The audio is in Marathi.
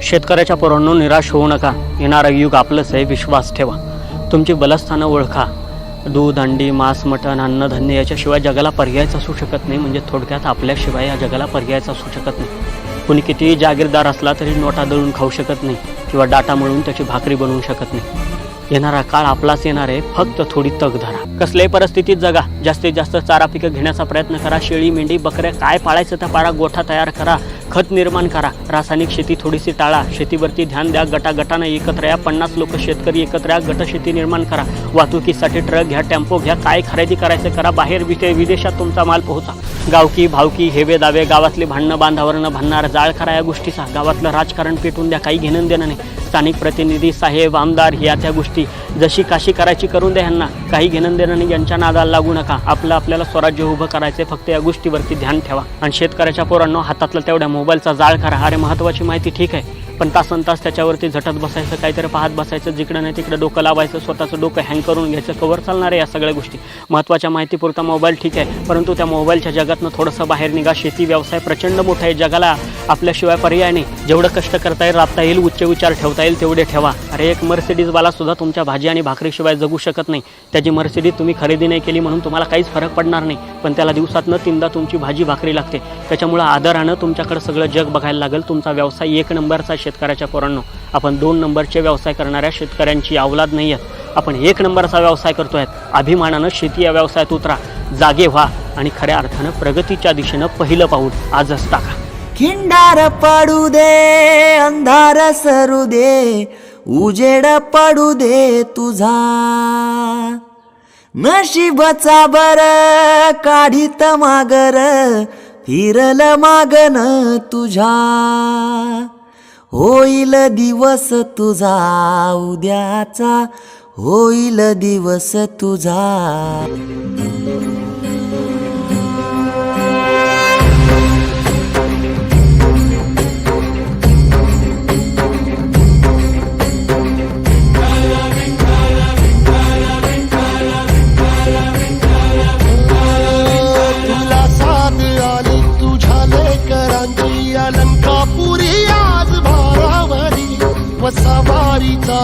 शेतकऱ्याच्या पोरांनो, निराश होऊ नका. येणारं युग आपलंच आहे, विश्वास ठेवा. तुमची बलस्थानं ओळखा. दूध, अंडी, मांस, मटण, अन्नधान्य याच्याशिवाय जगाला पर्यायच असू शकत नाही. म्हणजे थोडक्यात आपल्याशिवाय या जगाला पर्यायच असू शकत नाही. कुणी कितीही जागीरदार असला तरी नोटा दळून खाऊ शकत नाही किंवा डाटा मळून त्याची भाकरी बनवू शकत नाही. येणारा काळ आपलाच येणार आहे, फक्त थोडी तग धरा. कसल्याही परिस्थितीत जगा. जास्तीत जास्त चारा पिकं घेण्याचा प्रयत्न करा. शेळी, मेंढी, बकऱ्या काय पाळायचं त्या पाळा. गोठा तयार करा. खत निर्माण करा. रासायनिक शेती थोडीशी टाळा. शेतीवरती ध्यान द्या. गटागटानं एकत्र या. 50 लोक शेतकरी एकत्र या. गटशेती निर्माण करा. वाहतुकीसाठी ट्रक घ्या, टेम्पो घ्या. काय खरेदी करायचं करा. बाहेर विदेशात तुमचा माल पोहोचा. गावकी भावकी, हेवे दावे, गावातले भांडणं बांधावरनं भांडणार, जाळ करा या गोष्टीचा. गावातलं राजकारण पेटून द्या. काही घेणं देणं नाही. स्थानिक प्रतिनिधी, साहेब, आमदार ह्या त्या गोष्टी जशी काशी करायची करून द्या. ह्यांना काही घेणं देणं नाही. यांच्या नादाला लागू नका. आपल्याला स्वराज्य उभं करायचं आहे. फक्त या गोष्टीवरती ध्यान ठेवा. आणि शेतकऱ्याच्या पोरांनो, हातातलं तेवढ्या मोबाईलचा जाळ करा. अरे महत्त्वाची माहिती ठीक आहे, पण तासनतास त्याच्यावरती झटत बसायचं, काहीतरी पाहत बसायचं, जिकडं नाही तिकडं डोकं लावायचं, स्वतःचं डोकं हँग करून घ्यायचं. कवर चालणार आहे या सगळ्या गोष्टी. महत्त्वाच्या माहितीपुरता मोबाईल ठीक आहे, परंतु त्या मोबाईलच्या जगातनं थोडंसं बाहेर निघा. शेती व्यवसाय प्रचंड मोठा आहे. जगाला आपल्याशिवाय पर्याय नाही. जेवढं कष्ट करता येईल, राबता येईल, उच्च विचार ठेवता येईल तेवढे ठेवा. अरे एक मर्सिडीजवाला सुद्धा तुमच्या भाजी आणि भाकरीशिवाय जगू शकत नाही. त्याची मर्सिडीज तुम्ही खरेदी नाही केली म्हणून तुम्हाला काहीच फरक पडणार नाही, पण त्याला दिवसातनं 3दा तुमची भाजी भाकरी लागते. त्याच्यामुळं आदरानं तुमच्याकडे सगळं जग बघायला लागेल. तुमचा व्यवसाय 1 नंबरचा. शेतकऱ्याच्या पोरांनो, आपण 2 नंबरचे व्यवसाय करणाऱ्या शेतकऱ्यांची अवलाद नाही आहेत. आपण 1 नंबरचा व्यवसाय करतोय. अभिमानानं शेती या व्यवसायात उतरा. जागे व्हा आणि खऱ्या अर्थानं प्रगतीच्या दिशेनं पहिलं पाऊल आजच टाका. खिंडार पडू दे, अंधार सरू दे, उजेड पडू दे तुझा. नशिबचा बर काढीत मागर, फिरल मागन तुझ्या. होईल दिवस तुझा उद्याचा, होईल दिवस तुझा. अलंकापुरी आज भारावरी, वसावारीचा